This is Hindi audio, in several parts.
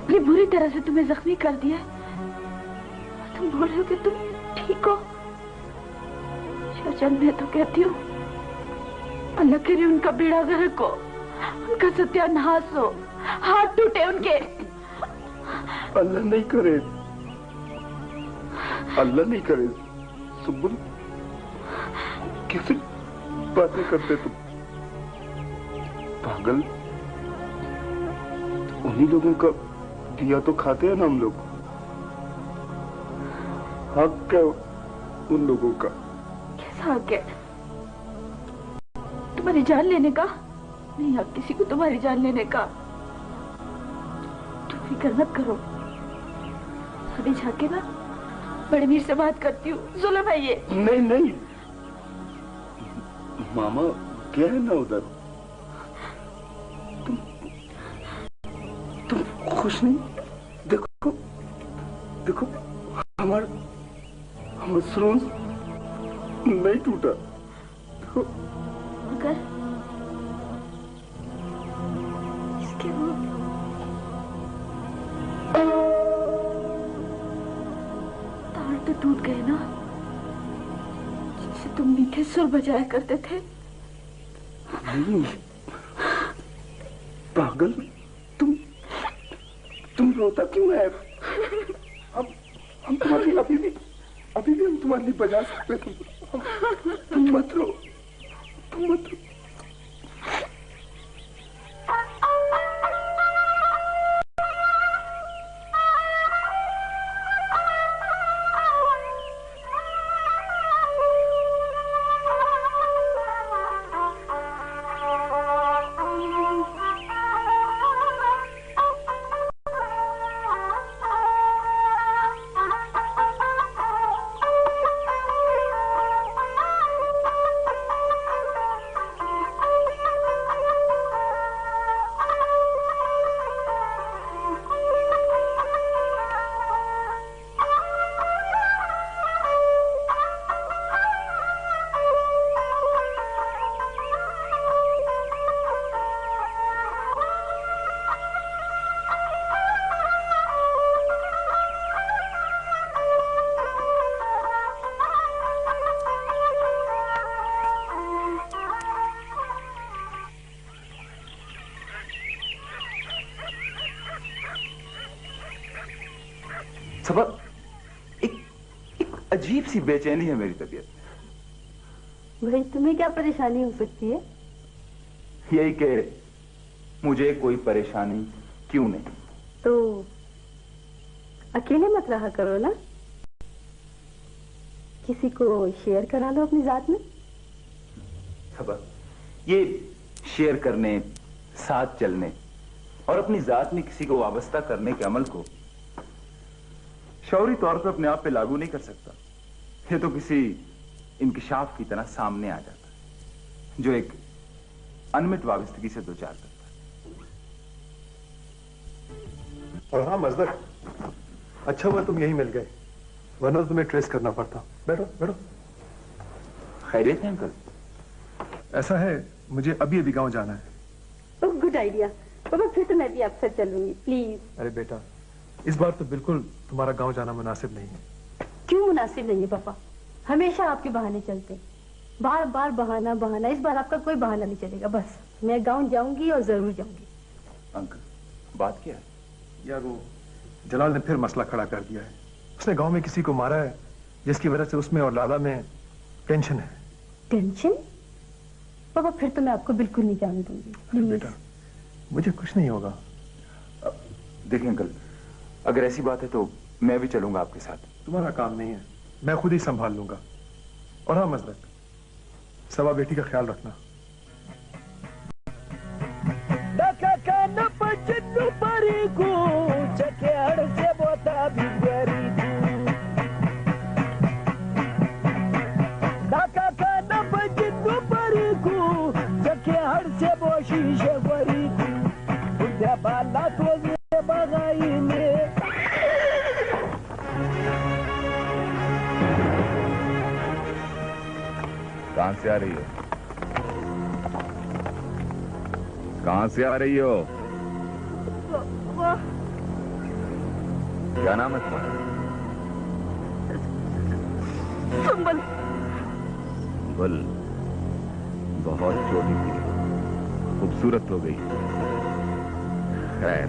इतनी बुरी तरह से तुम्हें जख्मी कर दिया। तुम बोल रहे हो कि तुम ठीक हो? शाहजान, मैं तो कहती हूँ अल्लाह करे उनका बेड़ा गर्क हो, उनका सत्यानाश हो, हाथ टूटे उनके। अल्लाह नहीं करे, अल्लाह नहीं करे। सुबुल, कैसे बातें करते तुम? पागल, उन्हीं लोगों का दिया तो खाते हैं ना हम लोग। हक है उन लोगों का। कैसा हक है तुम्हारी जान लेने का? नहीं हक किसी को तुम्हारी जान लेने का। तुम फिक्र मत करो, अभी जाके ना बड़े मीर से बात करती हूँ। जुल्म है ये। नहीं नहीं मामा, क्या है ना उधर? तुम खुश नहीं? देखो देखो, हमारा सुरूज नहीं टूटा। मगर इसके वो तार तो टूट गए ना, जिससे तुम मीठे सुर बजाया करते थे। नहीं पागल, तुम रोता क्यों है? हम तुम्हारी अभी भी हम तुम्हारे लिए बजा सकते। तुम मत रो, तुम मत रो। अजीब सी बेचैनी है मेरी तबीयत। भाई तुम्हें क्या परेशानी हो सकती है? यही कि मुझे कोई परेशानी क्यों नहीं। तो अकेले मत रहा करो ना, किसी को शेयर करा लो अपनी जात में। खबर ये शेयर करने, साथ चलने और अपनी जात में किसी को वाबस्ता करने के अमल को शौरी तौर पर अपने आप पे लागू नहीं कर सकता। ये तो किसी इंकिशाफ की तरह सामने आ जाता है जो एक अनमित वाबस्तगी से दो चार करता है। और हाँ मजदक, अच्छा हुआ तुम यहीं मिल गए, वरना तुम्हें ट्रेस करना पड़ता। बैठो बैठो। खैरियत है अंकल? ऐसा है, मुझे अभी अभी गांव जाना है। गुड आइडिया पापा, फिर तो मैं भी आपसे चलूंगी प्लीज। अरे बेटा, इस बार तो बिल्कुल तुम्हारा गांव जाना मुनासिब नहीं है। क्यों मुनासिब नहीं है पापा? हमेशा आपके बहाने चलते, बार बार बहाना बहाना। इस बार आपका कोई बहाना नहीं चलेगा। बस मैं गांव जाऊंगी और जरूर जाऊंगी। अंकल बात क्या है? यार वो जलाल ने फिर मसला खड़ा कर दिया है। उसने गांव में किसी को मारा है, जिसकी वजह से उसमें और लाला में टेंशन है। टेंशन? पापा फिर तो मैं आपको बिल्कुल नहीं जाने दूंगी। बेटा मुझे कुछ नहीं होगा। देखिए अंकल, अगर ऐसी बात है तो मैं भी चलूंगा आपके साथ। तुम्हारा काम नहीं है, मैं खुद ही संभाल लूंगा। और हाँ मजदक, सवा बेटी का ख्याल रखना। कहां से आ रही हो? कहां से आ रही हो? क्या नाम है तुम्हारा? संबल। बल बहुत छोटी थी, खूबसूरत हो गई। खैर,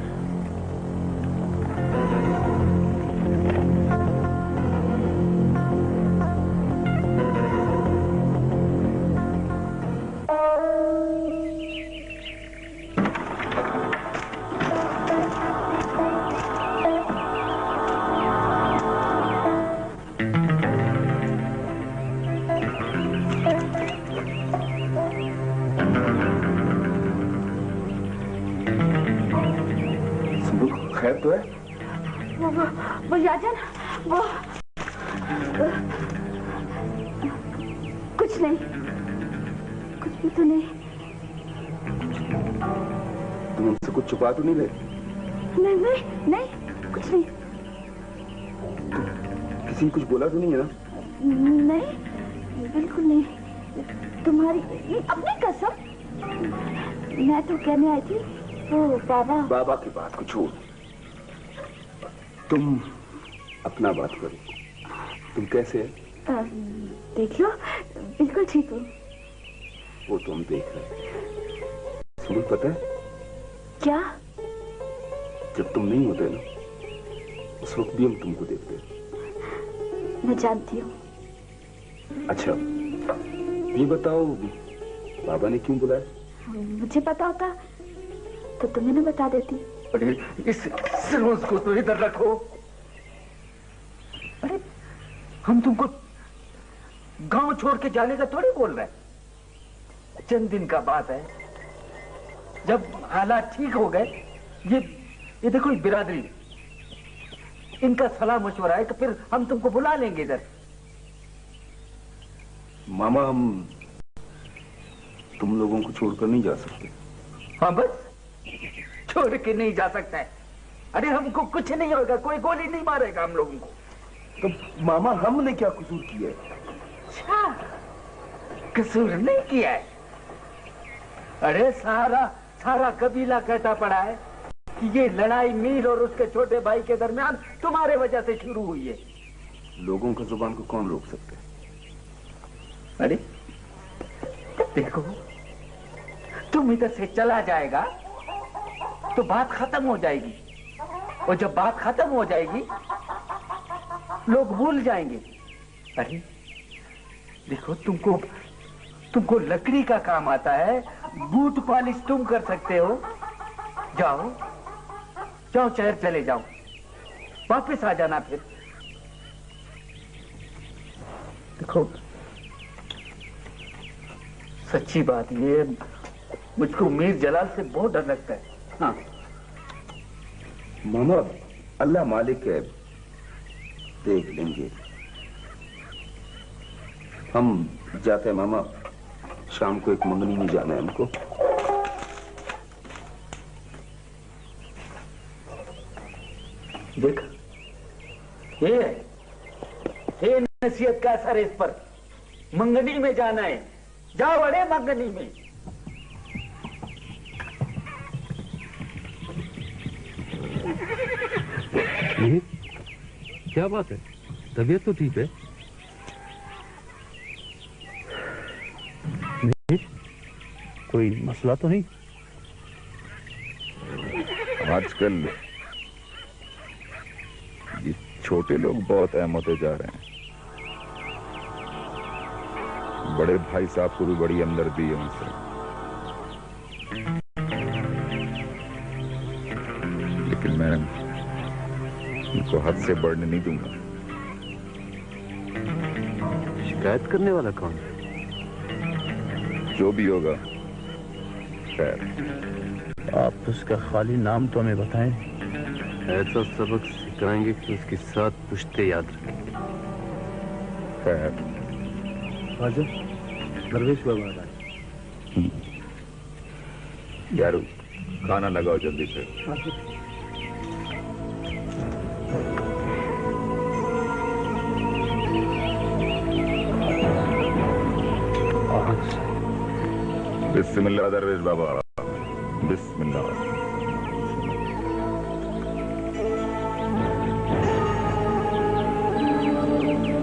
खैर तो है? वो याजन, वो कुछ नहीं, कुछ भी तो नहीं। तुम हमसे कुछ छुपा तो नहीं रहे? नहीं नहीं नहीं, कुछ नहीं। किसी ने कुछ बोला तो नहीं है ना? नहीं, बिल्कुल नहीं। तुम्हारी अपनी कसम। मैं तो कहने आई थी वो बाबा। बाबा की बात को छोड़, तुम अपना बात करो। तुम कैसे है? देख लो, बिल्कुल ठीक हो। वो तो हम देख रहे हैं। सुनो, पता है क्या? जब तुम नहीं होते ना, उस वक्त भी हम तुमको देखते हैं। मैं जानती हूँ। अच्छा, ये बताओ, बाबा ने क्यों बुलाया? मुझे पता होता तो तुम्हें ना बता देती। अरे इस रोज को तो इधर रखो। अरे हम तुमको गांव छोड़ के जाने का थोड़ी बोल रहे हैं। चंद दिन का बात है, जब हालात ठीक हो गए, ये देखो बिरादरी, इनका सलाह मशवरा है, तो फिर हम तुमको बुला लेंगे इधर। मामा, हम तुम लोगों को छोड़कर नहीं जा सकते। हाँ, बस छोड़ के नहीं जा सकता है। अरे हमको कुछ नहीं होगा, कोई गोली नहीं मारेगा हम लोगों को। तो मामा, हमने क्या कसूर किया है? अच्छा, कसूर नहीं किया है? अरे सारा कबीला कहता पड़ा है कि ये लड़ाई मीर और उसके छोटे भाई के दरमियान तुम्हारे वजह से शुरू हुई है। लोगों की जुबान को कौन रोक सकते है? अरे देखो, तुम इधर से चला जाएगा तो बात खत्म हो जाएगी, और जब बात खत्म हो जाएगी लोग भूल जाएंगे। अरे देखो, तुमको लकड़ी का काम आता है, बूट पॉलिश तुम कर सकते हो। जाओ शहर चले जाओ, वापस आ जाना फिर। देखो, सच्ची बात ये, मुझको मीर जलाल से बहुत डर लगता है। हाँ मामा, अल्लाह मालिक है, देख लेंगे। हम जाते हैं मामा, शाम को एक मंगनी में जाना है हमको। देख, ये नसीहत का असर है इस पर। मंगनी में जाना है, जाओ बड़े मंगनी में। क्या बात है? तबीयत तो ठीक है? कोई मसला तो नहीं? आजकल ये छोटे लोग बहुत अहम होते जा रहे हैं। बड़े भाई साहब को भी बड़ी हमदर्दी है उनसे, लेकिन मैं उनको हद से बढ़ने नहीं दूंगा। शिकायत करने वाला कौन है? जो भी होगा खैर। आप उसका खाली नाम तो हमें बताएं। ऐसा सबक सिखाएंगे कि उसकी 7 पुश्ते याद रखेंगे। खैर, आजा, दरवेश बाबा आ रहा है। यारो, खाना लगाओ जल्दी से। बिस्मिल्लाह दरवेश बाबा, बिस्मिल्लाह।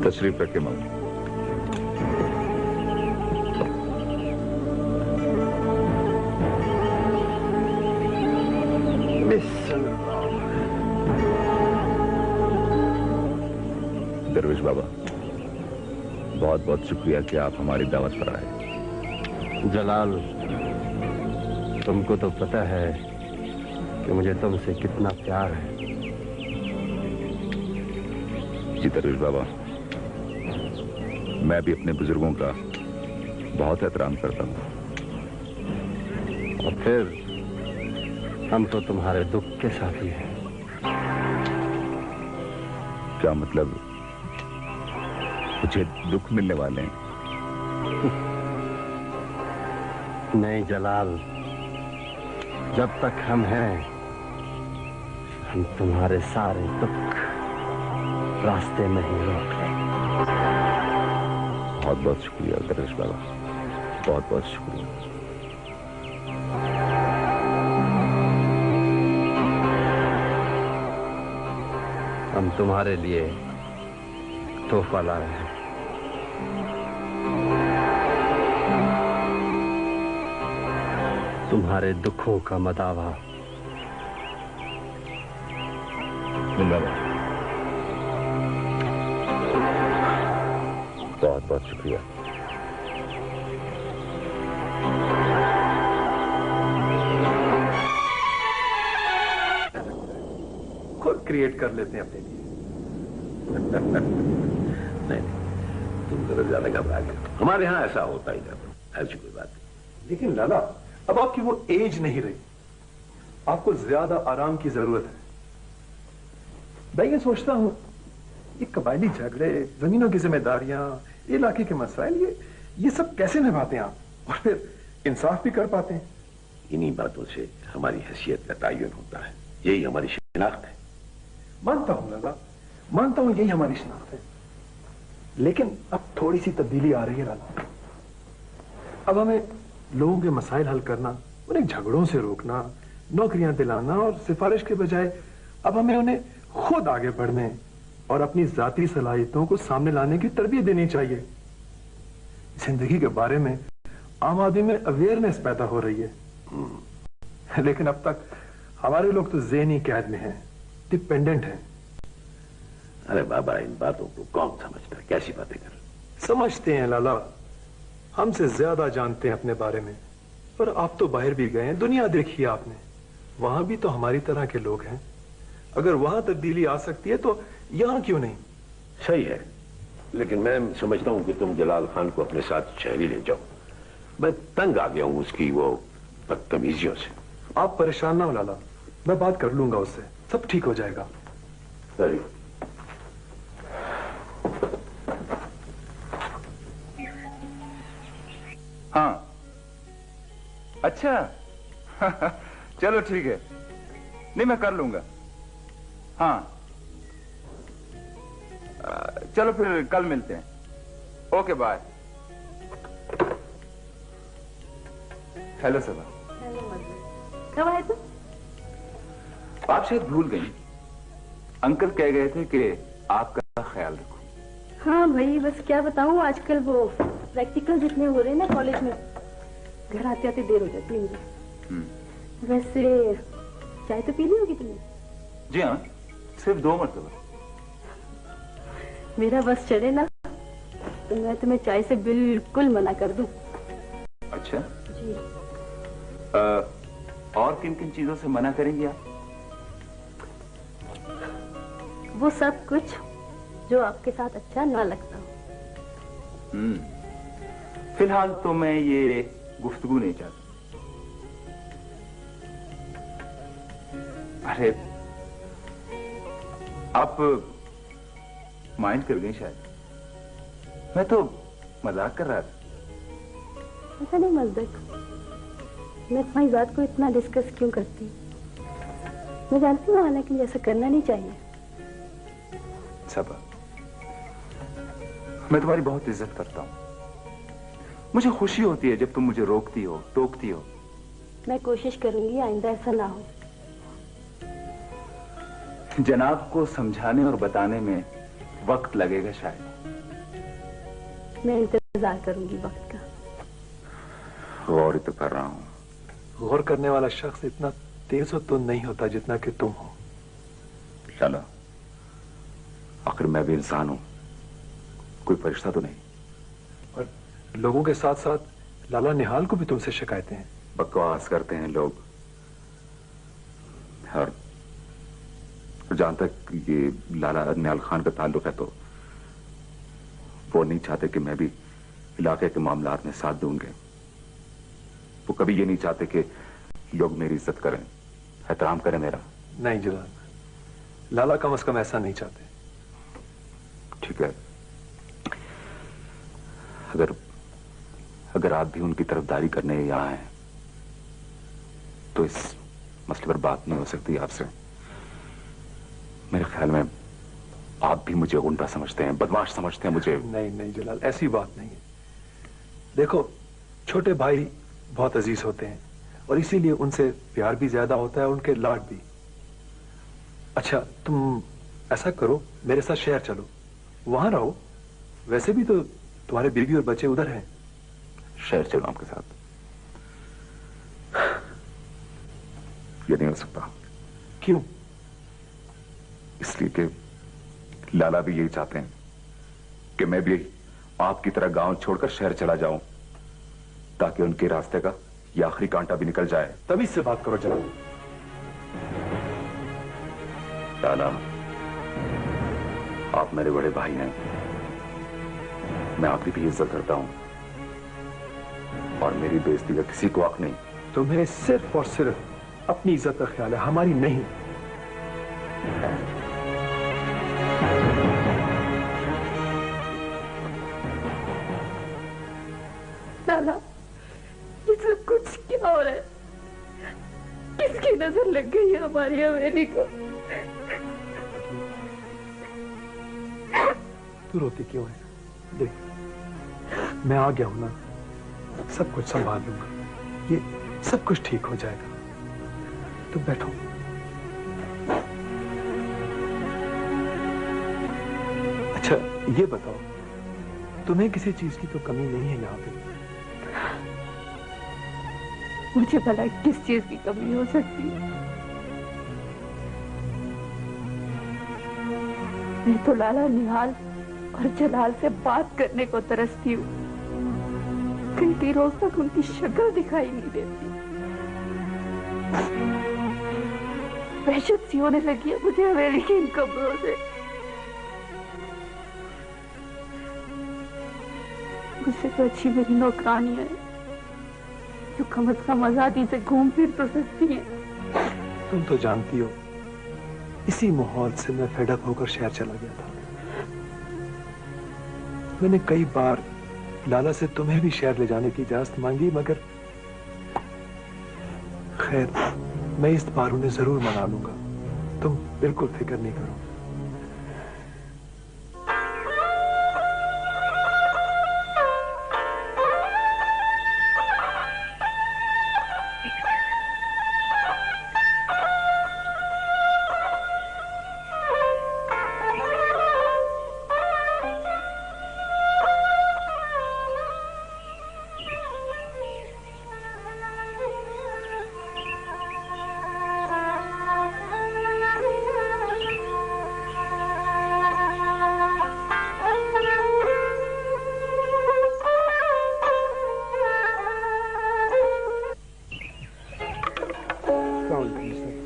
तशरीफ रखे मौला। दरवेश बाबा, बहुत बहुत शुक्रिया कि आप हमारी दावत पर आए। जलाल, तुमको तो पता है कि मुझे तुमसे कितना प्यार है। जी दरवेश बाबा, मैं भी अपने बुजुर्गों का बहुत एहतराम करता हूँ। और फिर हम तो तुम्हारे दुख के साथी हैं। क्या मतलब, मुझे दुख मिलने वाले हैं? नहीं जलाल, जब तक हम हैं, हम तुम्हारे सारे दुख रास्ते में ही रोक लेंगे। बहुत बहुत शुक्रिया दरवेश बाबा, बहुत बहुत शुक्रिया। हम तुम्हारे लिए तोहफा ला रहे हैं। तुम्हारे दुखों का मदावा। जिंदाबाद। बहुत बहुत शुक्रिया। खुद क्रिएट कर लेते हैं अपने लिए। नहीं, तुम जरा ज्यादा घबरा गए। हमारे यहाँ ऐसा होता ही जाता, ऐसी कोई बात नहीं। लेकिन लाला, अब आपकी वो एज नहीं रही, आपको ज्यादा आराम की जरूरत है। मैं ये सोचता हूं, ये कबायली झगड़े, जमीनों की जिम्मेदारियां, इलाके के मसाइल, ये सब कैसे निभाते हैं आप, और फिर इंसाफ भी कर पाते हैं? इन्हीं बातों से हमारी हैसियत का तयन होता है, यही हमारी शिनाख्त है। मानता हूं लाला, मानता हूं यही हमारी शिनाख्त है, लेकिन अब थोड़ी सी तब्दीली आ रही है लाला। अब हमें लोगों के मसाइल हल करना, उन्हें झगड़ों से रोकना, नौकरियां दिलाना और सिफारिश के बजाय अब हमें उन्हें खुद आगे बढ़ने और अपनी जाती सलाहियतों को सामने लाने की तरबियत देनी चाहिए। जिंदगी के बारे में आम आदमी में अवेयरनेस पैदा हो रही है, लेकिन अब तक हमारे लोग तो ज़हनी कैद में हैं, डिपेंडेंट हैं। अरे बाबा, इन बातों को कौन समझता है? कैसी बातें कर? समझते हैं लाला, हमसे ज्यादा जानते हैं अपने बारे में। पर आप तो बाहर भी गए हैं, दुनिया देखी है आपने, वहां भी तो हमारी तरह के लोग हैं। अगर वहां तब्दीली आ सकती है तो यहां क्यों नहीं? सही है, लेकिन मैं समझता हूं कि तुम जलाल खान को अपने साथ शहरी ले जाओ। मैं तंग आ गया हूं उसकी वो बदतमीजियों से। आप परेशान ना हो लाला, मैं बात कर लूंगा उससे, सब ठीक हो जाएगा। सही। हाँ, अच्छा। चलो ठीक है, नहीं मैं कर लूंगा। हाँ, चलो फिर कल मिलते हैं। Okay bye. हेलो सबा। कब आए तुम? आप शायद भूल गई, अंकल कह गए थे कि आपका ख्याल रखो। हाँ भाई, बस क्या बताऊँ, आजकल वो प्रैक्टिकल जितने हो रहे हैं ना कॉलेज में, घर आते आते देर हो जाती है मुझे। वैसे चाय तो पी ली होगी तुमने? जी हाँ, सिर्फ 2 मरतबा। मेरा बस चले ना तो मैं तुम्हें चाय से बिल्कुल मना कर दूं। अच्छा जी। और किन किन चीजों से मना करेंगी आप? वो सब कुछ जो आपके साथ अच्छा ना लगता हो। फिलहाल तो मैं ये गुफ्तगू नहीं चाहता। अरे आप माइंड कर गई शायद, मैं तो मजाक कर रहा था। ऐसा नहीं मजदक, मैं तुम्हारी बात को इतना डिस्कस क्यों करती हूँ? मैं जानती हूँ हालांकि ऐसा करना नहीं चाहिए। सबा, मैं तुम्हारी बहुत इज्जत करता हूँ। मुझे खुशी होती है जब तुम मुझे रोकती हो, टोकती हो। मैं कोशिश करूंगी आइंदा ऐसा ना हो। जनाब को समझाने और बताने में वक्त लगेगा शायद, मैं इंतजार करूंगी वक्त का। गौर ही तो कर रहा हूँ। गौर करने वाला शख्स इतना तेज तो नहीं होता जितना कि तुम हो। लाला, आखिर मैं भी इंसान हूं, कोई फरिश्ता तो नहीं। और लोगों के साथ साथ लाला निहाल को भी तुमसे शिकायतें हैं। बकवास करते हैं लोग। और जहां तक ये लाला निहाल खान का ताल्लुक है तो वो नहीं चाहते कि मैं भी इलाके के मामलात में साथ दूंगे। वो कभी ये नहीं चाहते कि लोग मेरी इज्जत करें, एहतराम करें मेरा। नहीं जलाल, लाला कम से कम ऐसा नहीं चाहते। ठीक है, अगर आप भी उनकी तरफदारी करने यहां हैं तो इस मसले पर बात नहीं हो सकती आपसे। मेरे ख्याल में आप भी मुझे गुंडा समझते हैं, बदमाश समझते हैं मुझे। नहीं जलाल, ऐसी बात नहीं है। देखो, छोटे भाई बहुत अजीज होते हैं और इसीलिए उनसे प्यार भी ज्यादा होता है, उनके लाड भी। अच्छा, तुम ऐसा करो, मेरे साथ शहर चलो, वहां रहो। वैसे भी तो तुम्हारे बीवी और बच्चे उधर हैं। शहर चलो आपके साथ? ये नहीं हो सकता। क्यों? इसलिए कि लाला भी यही चाहते हैं कि मैं भी आपकी तरह गांव छोड़कर शहर चला जाऊं, ताकि उनके रास्ते का ये आखिरी कांटा भी निकल जाए। तभी से बात करो जनाब। लाला, आप मेरे बड़े भाई हैं, मैं आपकी भी इज्जत करता हूं और मेरी बेइज्जती का किसी को हक नहीं। तुम्हें सिर्फ और सिर्फ अपनी इज्जत का ख्याल है, हमारी नहीं। लाला, ये सब कुछ क्या हो रहा है? किसकी नजर लग गई है हमारी हवेली को? तू रोती क्यों है? देख, मैं आ गया हूं ना, सब कुछ संभाल लूंगा। ये सब कुछ ठीक हो जाएगा। तुम बैठो। अच्छा, ये बताओ, तुम्हें किसी चीज की तो कमी नहीं है यहाँ पे? मुझे भला किस चीज की कमी हो सकती है? मैं तो लाला निहाल और जलाल से बात करने को तरसती हूँ। कई रोज तक उनकी शक्ल दिखाई नहीं देती। वहशत सी होने लगी है मुझे हवेली की इन कब्रों से। मुझसे तो अच्छी मेरी नौकरानी है जो कम से कम आजादी से घूम फिर तो सकती है। तुम तो जानती हो, इसी माहौल से मैं फेडअप होकर शहर चला गया था। मैंने कई बार लाला से तुम्हें भी शहर ले जाने की इजाजत मांगी, मगर खैर, मैं इस बार उन्हें जरूर मना लूंगा। तुम बिल्कुल फिक्र नहीं करो।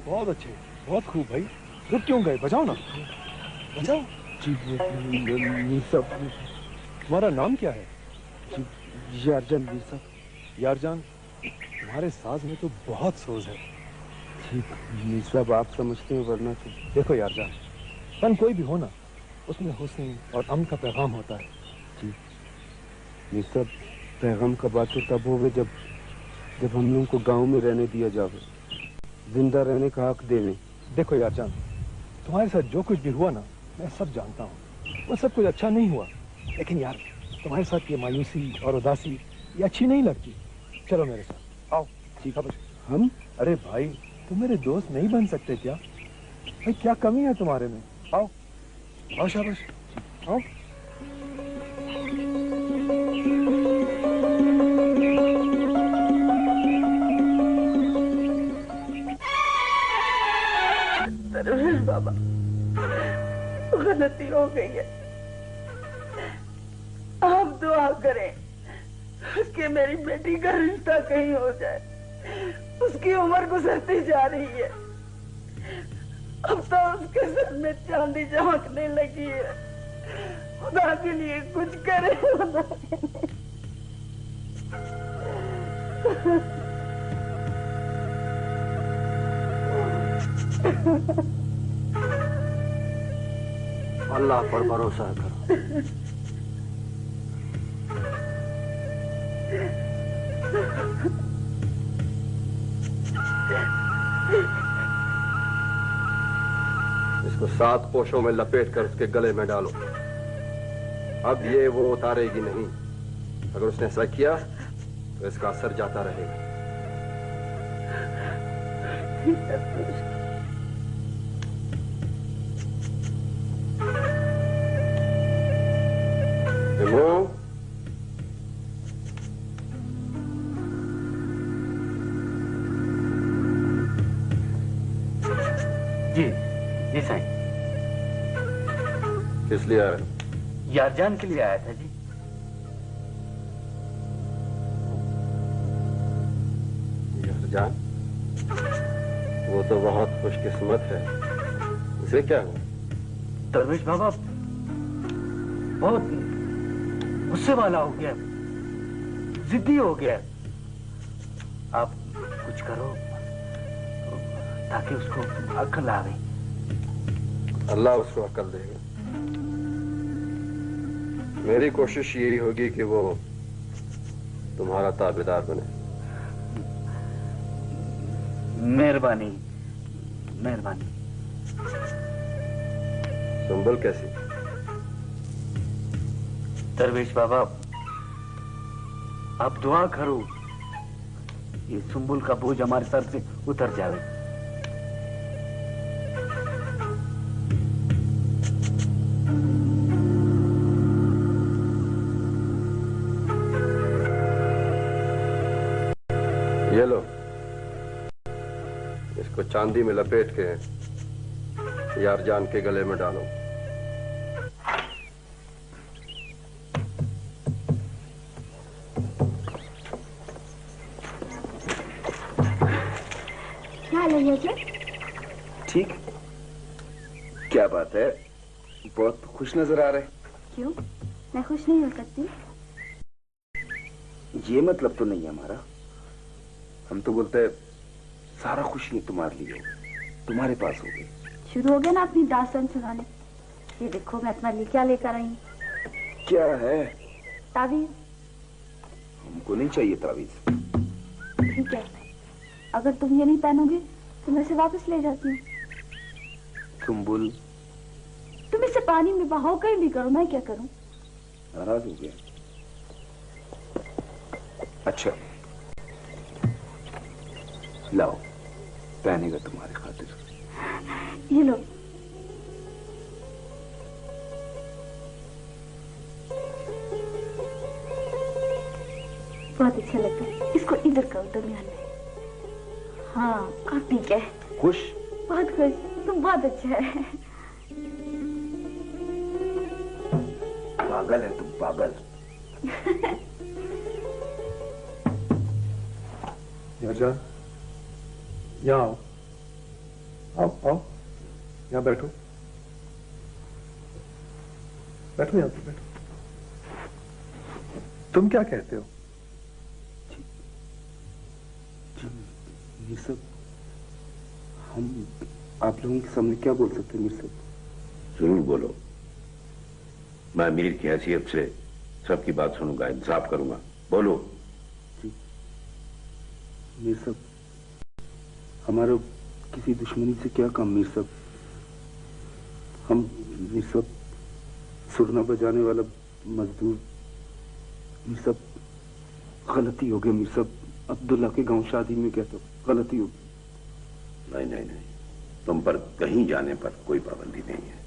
बहुत अच्छे, बहुत खूब भाई। रुक क्यों गए? बजाओ ना, बजाओ। जी सब। तुम्हारा नाम क्या है? यारजान जी साहब। यारजान, तुम्हारे साज में तो बहुत सोज है। जी साहब, आप समझते हैं, वरना तो। देखो यारजान, फन कोई भी हो ना, उसमें हुस्न और अमन का पैगाम होता है। जी साहब, पैगाम का बात तो तब होगा जब हम लोगों को गांव में रहने दिया जावे, जिंदा रहने का हक देवे। देखो यारजान, तुम्हारे साथ जो कुछ भी हुआ ना, मैं सब जानता हूँ। वो सब कुछ अच्छा नहीं हुआ, लेकिन यार तुम्हारे साथ ये मायूसी और उदासी ये अच्छी नहीं लगती। चलो मेरे साथ, आओ। ठीक है हम? अरे भाई, तुम मेरे दोस्त नहीं बन सकते क्या? भाई क्या कमी है तुम्हारे में? आओ आओ, शाबाश, आओ। परवेश बाबा, गलती हो गई है, आप दुआ करें कि मेरी बेटी का रिश्ता कहीं हो जाए। उसकी उम्र गुजरती जा रही है, अब तो उसके सर में चांदी चमकने लगी है। खुदा के लिए कुछ करे, खुदा के लिए। अल्लाह पर भरोसा करो। इसको 7 पोशों में लपेट कर उसके गले में डालो। अब ये वो उतारेगी नहीं। अगर उसने ऐसा किया तो इसका असर जाता रहेगा। जी साईं। किस लिए आया? यारजान के लिए आया था जी। यारजान? वो तो बहुत खुशकिस्मत है। उसे क्या हुआ? दरवेश बाबा बहुत गुस्से वाला हो गया, जिद्दी हो गया। आप कुछ करो ताकि उसको अक्ल आवे। अल्लाह उसको अक्ल देगा। मेरी कोशिश यही होगी कि वो तुम्हारा ताबेदार बने। मेहरबानी मेहरबानी। सुंबल कैसी? दरवेश बाबा आप दुआ करो ये सुंबुल का बोझ हमारे सर से उतर जाए। ये लो, इसको चांदी में लपेट के यारजान के गले में डालो। क्या लगे जी? ठीक। क्या बात है, बहुत खुश नजर आ रहे। क्यों, मैं खुश नहीं हो सकती? ये मतलब तो नहीं है हमारा। हम तो बोलते हैं सारा खुशी तुम्हारे लिए हो गई, तुम्हारे पास हो गई। शुरू हो गया ना अपनी दास्तान सुनाने। ये देखो मैं अपना लिए क्या लेकर आई हूँ। क्या है? तावीज। हमको नहीं चाहिए तावीज। ठीक है, अगर तुम ये नहीं पहनोगे तो मैं इसे वापस ले जाती हूँ। सुंबुल, तुम इसे पानी में बहाओ, कहीं भी करो, मैं क्या करूँ? नाराज हो गया? अच्छा लाओ, पहनेगा तुम्हारी खातिर। ये लो। बहुत अच्छा लगता है, इसको इधर करो दरमियान में। हाँ, काफी क्या? खुश? बहुत खुश, तुम बहुत अच्छा है। पागल है तुम, पागल। यारजान, यहाँ आओ, आओ आओ, यहाँ बैठो, बैठो यहाँ पे बैठो। तुम क्या कहते हो? ये सब हम आप लोगों के सामने क्या बोल सकते हैं? मिर्जा जरूर बोलो। मैं अमीर की हैसियत से सबकी बात सुनूंगा, इंसाफ करूंगा। बोलो। मीर साहब, हमारा किसी दुश्मनी से क्या काम मीर साहब? हम मीर साहब सुरना बजाने वाला मजदूर। मीर साहब गलती हो गई मीर साहब, अब्दुल्ला के गांव शादी में गया तो गलती हो गई। नहीं नहीं नहीं, तुम पर कहीं जाने पर कोई पाबंदी नहीं है।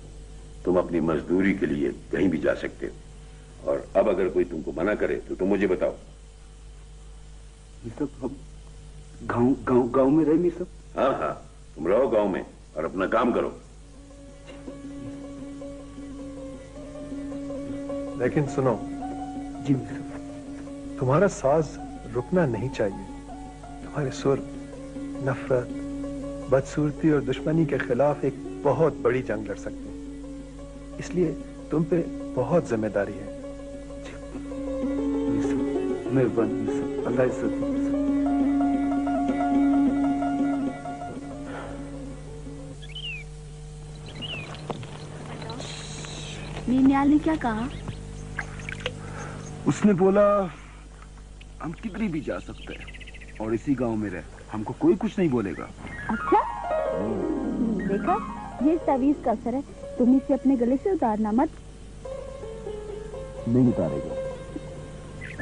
तुम अपनी मजदूरी के लिए कहीं भी जा सकते हो। और अब अगर कोई तुमको मना करे तो तुम मुझे बताओ। मीर साहब हम गांव में रहे मीर साहब। हाँ हाँ, तुम रहो गांव में और अपना काम करो। लेकिन सुनो जी मीर साहब। तुम्हारा साज रुकना नहीं चाहिए। तुम्हारे सुर नफरत, बदसूरती और दुश्मनी के खिलाफ एक बहुत बड़ी जंग लड़ सकते हैं। इसलिए तुम पे बहुत जिम्मेदारी है। मेहरबानी मीर साहब, अल्लाह इज्जत दे मीर साहब। नीनियाल ने क्या कहा? उसने बोला हम किधर भी जा सकते हैं और इसी गांव में रह, हमको कोई कुछ नहीं बोलेगा। अच्छा, देखा, ये तावीज का असर है। तुम इसे अपने गले से उतारना मत। नहीं उतारेगा।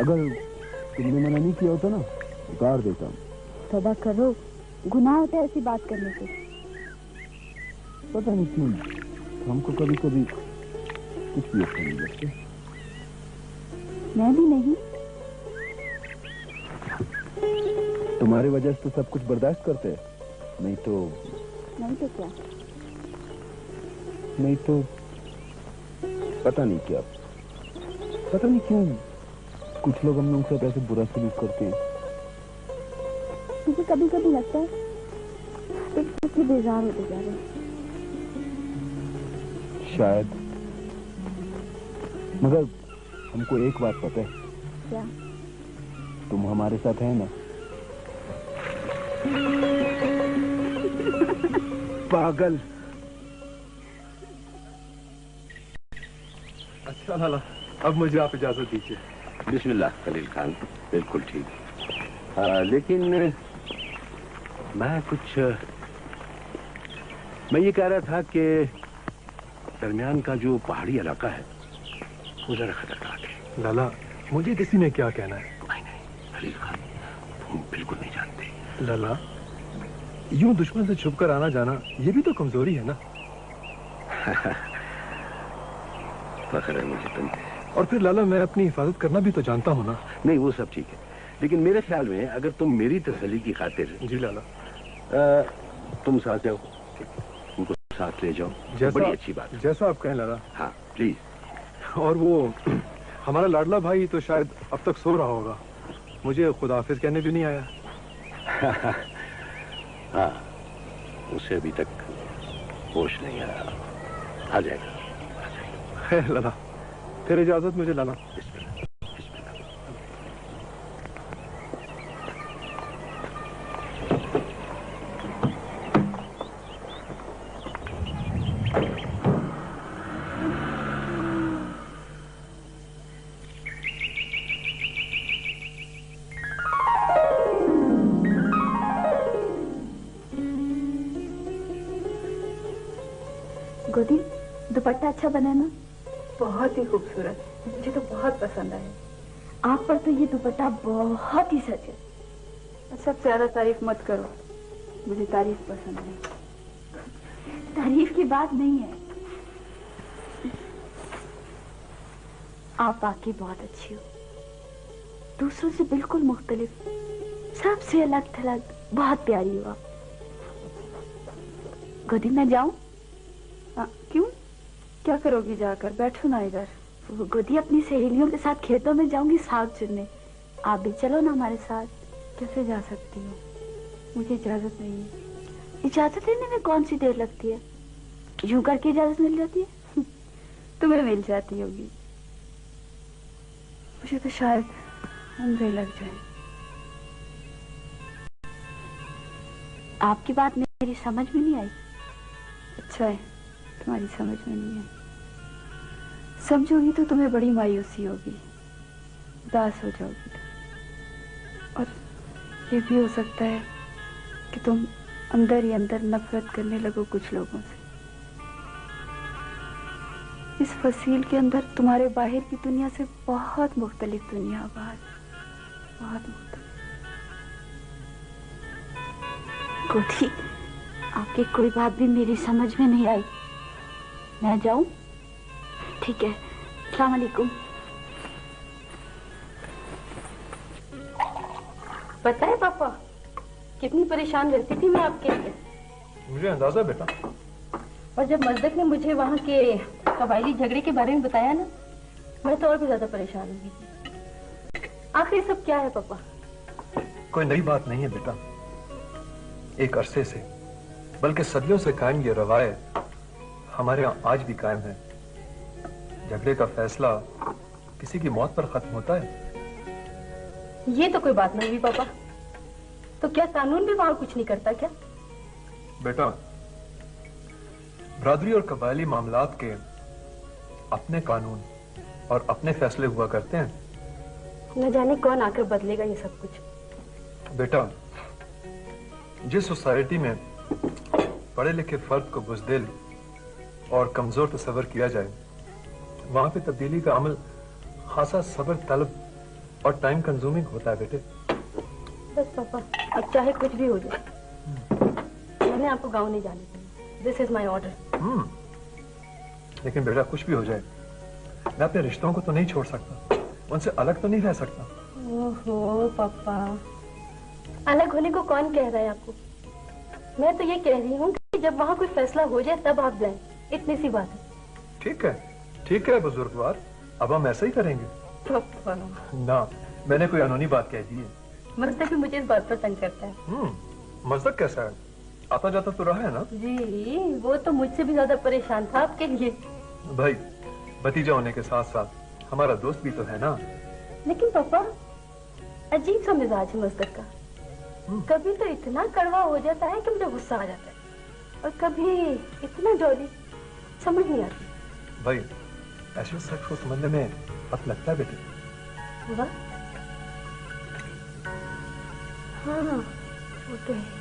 अगर तुमने मना नहीं किया होता ना, उतार देता। तौबा करो, गुनाह होता है ऐसी बात करने से। पता नहीं क्यों हमको कभी कभी कुछ भी अच्छा नहीं लगता। मैं भी नहीं। तुम्हारी वजह से तो सब कुछ बर्दाश्त करते हैं। नहीं तो क्या? नहीं तो पता नहीं क्या, पता नहीं क्यों कुछ लोग हम लोग से ऐसे बुरा सलूक करते हैं। मुझे कभी कभी लगता है कि बेजार होते जा रहे हैं। शायद, मगर हमको एक बात पता है। क्या? तुम हमारे साथ है ना? पागल। अच्छा लाला, अब मुझे आप इजाजत दीजिए। बिस्मिल्लाह खलील खान, बिल्कुल ठीक। लेकिन मैं ये कह रहा था कि दरमियान का जो पहाड़ी इलाका है वो जरा खतरनाक है। लाला, मुझे किसी ने क्या कहना है? नहीं खलील खान, तुम बिल्कुल नहीं जानते। लाला, यूं दुश्मन से छुपकर आना जाना ये भी तो कमजोरी है ना। फख्र है मुझे तुम। और फिर लाला, मैं अपनी हिफाजत करना भी तो जानता हूँ ना। नहीं, वो सब ठीक है, लेकिन मेरे ख्याल में अगर तुम मेरी तसल्ली की खातिर जी लाला, तुम साथ जाओ, उनको साथ ले जाओ, बड़ी अच्छी बात है। जैसा आप कहें लाला। हाँ प्लीज। और वो हमारा लाडला भाई तो शायद अब तक सो रहा होगा, मुझे खुदाफिज कहने भी नहीं आया। हाँ, उसे अभी तक होश नहीं आया, आ जाएगा। है लाला, फिर इजाजत मुझे लाला। गोदी, दुपट्टा अच्छा बना ना? बहुत ही खूबसूरत, मुझे तो बहुत पसंद आया। आप पर तो ये दुपट्टा बहुत ही सच है। सब ज्यादा तारीफ मत करो, मुझे तारीफ पसंद है। तारीफ की बात नहीं है, आप वाकई बहुत अच्छी हो, दूसरों से बिल्कुल मुख्तलिफ, सबसे अलग थलग, बहुत प्यारी हो आप। गोदी, मैं जाऊं? क्यों, क्या करोगी जाकर? बैठो ना इधर। गोदी, अपनी सहेलियों के साथ खेतों में जाऊंगी साग चुनने, आप भी चलो ना हमारे साथ। कैसे जा सकती हो? मुझे इजाजत नहीं है। इजाजत लेने में कौन सी देर लगती है, यूं करके इजाजत मिल जाती है। तुम्हें मिल जाती होगी, मुझे तो शायद अंधे लग जाए। आपकी बात मेरी समझ में नहीं आई। अच्छा है, तुम्हारी समझ में नहीं है। समझोगी तो तुम्हें बड़ी मायूसी होगी, उदास हो जाओगी। और ये भी हो सकता है कि तुम अंदर ही अंदर नफरत करने लगो कुछ लोगों से। इस फसील के अंदर तुम्हारे बाहर की दुनिया से बहुत मुख्तलिफ दुनिया बाहर, बहुत मुख्तलिफ। गोदी, आपकी कोई बात भी मेरी समझ में नहीं आई। मैं जाऊं? ठीक है, अस्सलाम वालेकुम। पता है पापा, कितनी परेशान रहती थी मैं आपके लिए। मुझे अंदाजा बेटा। और जब मजदक ने मुझे वहाँ के कबायली झगड़े के बारे में बताया ना, मैं तो और भी ज्यादा परेशान हूँ। आखिर सब क्या है पापा? कोई नई बात नहीं है बेटा। एक अरसे से बल्कि सदियों से कायम ये रवायत हमारे यहाँ आज भी कायम है। झगड़े का फैसला किसी की मौत पर खत्म होता है। ये तो कोई बात नहीं हुई पापा। तो क्या कानून भी वहां कुछ नहीं करता क्या? बेटा, बरादरी और कबायली मामलात के अपने कानून और अपने फैसले हुआ करते हैं। न जाने कौन आकर बदलेगा ये सब कुछ। बेटा, जिस सोसाइटी में पढ़े लिखे फर्द को बुज़दिल और कमजोर तस्वर किया जाए, वहां पे तब्दीली का अमल खासा सब्र तलब और टाइम कंज्यूमिंग होता है बेटे। बस पापा, अब चाहे कुछ भी हो जाए, मैंने आपको गांव नहीं जाने देना। This is my order. लेकिन बेटा, कुछ भी हो जाए, मैं अपने रिश्तों को तो नहीं छोड़ सकता, उनसे अलग तो नहीं रह सकता। ओहो पापा, अलग होने को कौन कह रहा है आपको? मैं तो ये कह रही हूँ कि जब वहाँ कोई फैसला हो जाए तब आप जाएं। इतनी सी बात है। ठीक है बुजुर्गवार, अब हम ऐसा ही करेंगे। पापा ना, मैंने कोई अनोनी बात कह दी है। मजदक भी मुझे इस बात पर तंग करता है। मजदक कैसा है? आता जाता तो रहा है ना? जी, वो तो मुझसे भी ज्यादा परेशान था आपके लिए। भाई, भतीजा होने के साथ साथ हमारा दोस्त भी तो है ना। लेकिन पापा, अजीब सा मिजाज है मजदक का। कभी तो इतना कड़वा हो जाता है कि मुझे गुस्सा आ जाता है, और कभी इतना जॉली, समझ नहीं आती। भाई, ऐसे शख्स को समझने में वक्त लगता है बेटे। वाह, हाँ, वो तो है।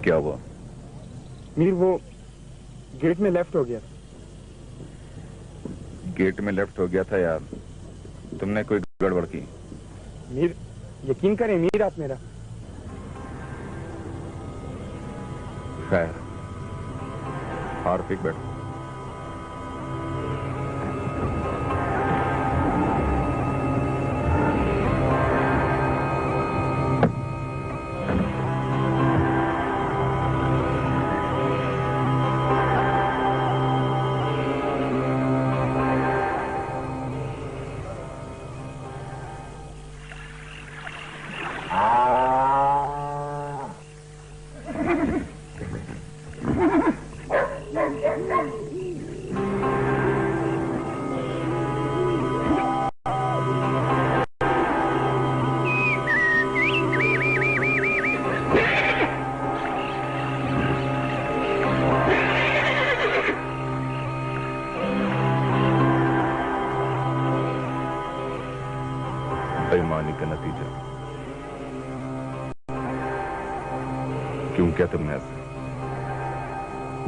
क्या हुआ? मीर, वो गेट में लेफ्ट हो गया। गेट में लेफ्ट हो गया था यार? तुमने कोई गड़बड़ की? मीर, यकीन करें मीर आप मेरा। खैर, हार पिक बैठो। बेईमानी का नतीजा। क्यों, क्या तुमने ऐसा?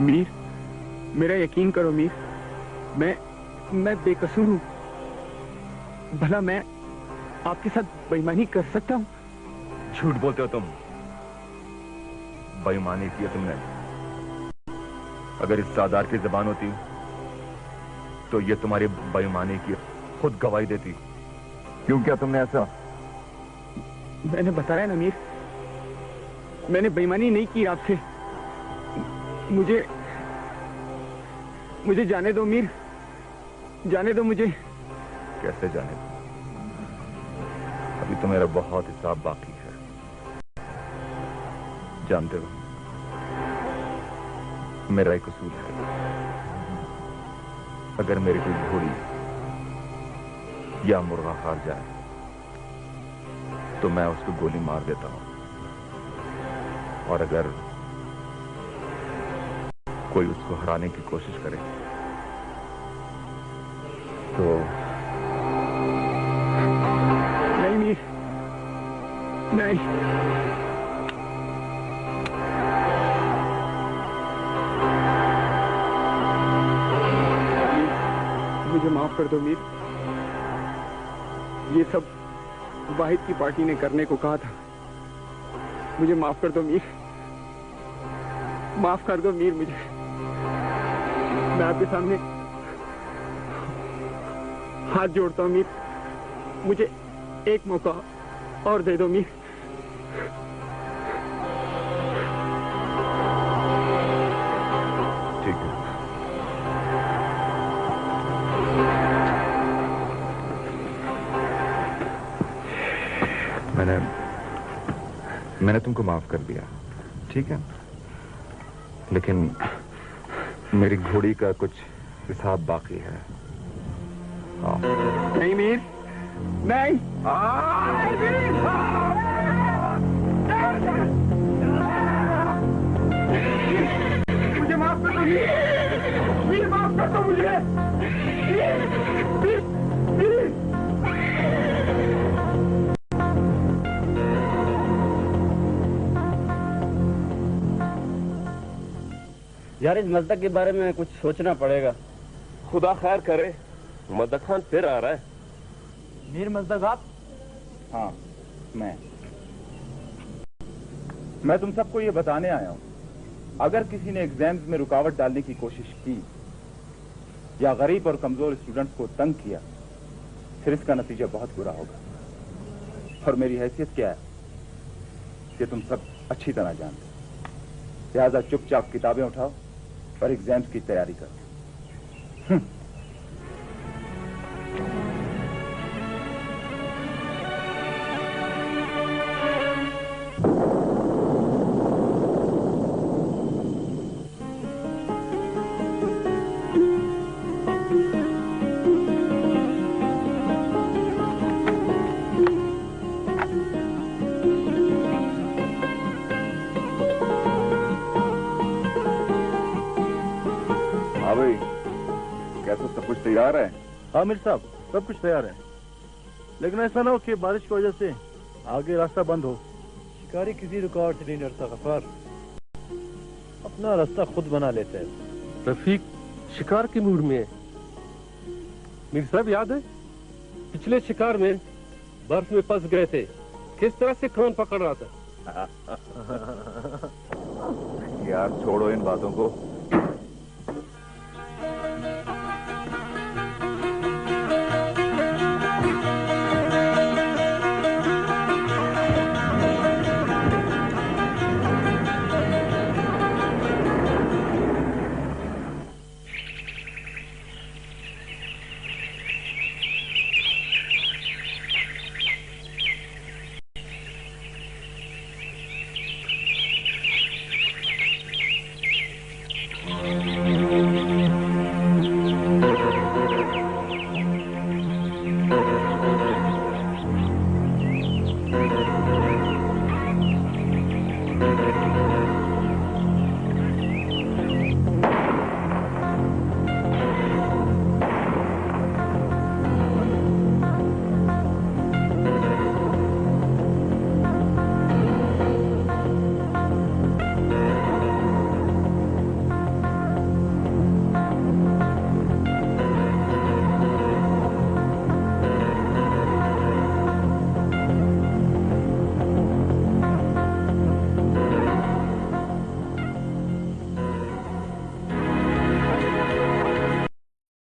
मीर, मेरा यकीन करो मीर, मैं बेकसूर हूं। भला मैं आपके साथ बेईमानी कर सकता हूं? झूठ बोलते हो तुम। बेईमानी की तुमने। अगर इस सादार की जुबान होती तो ये तुम्हारी बेईमानी की खुद गवाही देती। क्यों, क्या तुमने ऐसा? मैंने बताया ना मीर, मैंने बेईमानी नहीं की आपसे। मुझे जाने दो मीर, जाने दो मुझे। कैसे जाने दो? अभी तो मेरा बहुत हिसाब बाकी है। जानते हो, मेरा एक कसूर है। अगर मेरी कोई घोड़ी या मुर्गा हार जाए तो मैं उसको गोली मार देता हूं, और अगर कोई उसको हराने की कोशिश करे तो नहीं मीर, नहीं। मुझे माफ कर दो मीर, ये सब वाहिद की पार्टी ने करने को कहा था। मुझे माफ कर दो मीर, माफ कर दो मीर मुझे। मैं आपके सामने हाथ जोड़ता हूं मीर, मुझे एक मौका और दे दो मीर। ठीक है, मैंने तुमको माफ कर दिया, ठीक है, लेकिन मेरी घोड़ी का कुछ हिसाब बाकी है। नहीं मीर, नहीं। मुझे माफ कर दो मीर, माफ कर दो मुझे। यार, इस मजदक के बारे में कुछ सोचना पड़ेगा। खुदा खैर करे, मजदक खान फिर आ रहा है। मीर मजदक आप? हाँ, मैं तुम सबको ये बताने आया हूं, अगर किसी ने एग्जाम्स में रुकावट डालने की कोशिश की या गरीब और कमजोर स्टूडेंट्स को तंग किया, फिर इसका नतीजा बहुत बुरा होगा। और मेरी हैसियत क्या है कि तुम सब अच्छी तरह जानते हो। लिहाजा चुपचाप किताबें उठाओ और एग्जाम्स की तैयारी करो। तैयार है? हाँ मीर साहब, सब कुछ तैयार है, लेकिन ऐसा ना हो कि बारिश की वजह से आगे रास्ता बंद हो। शिकारी किसी रुकावट से नहीं डरता गफार, अपना रास्ता खुद बना लेते हैं। रफीक शिकार के मूड में है। मीर साहब, याद है पिछले शिकार में बर्फ में फंस गए थे, किस तरह से कान पकड़ रहा था। यार छोड़ो इन बातों को,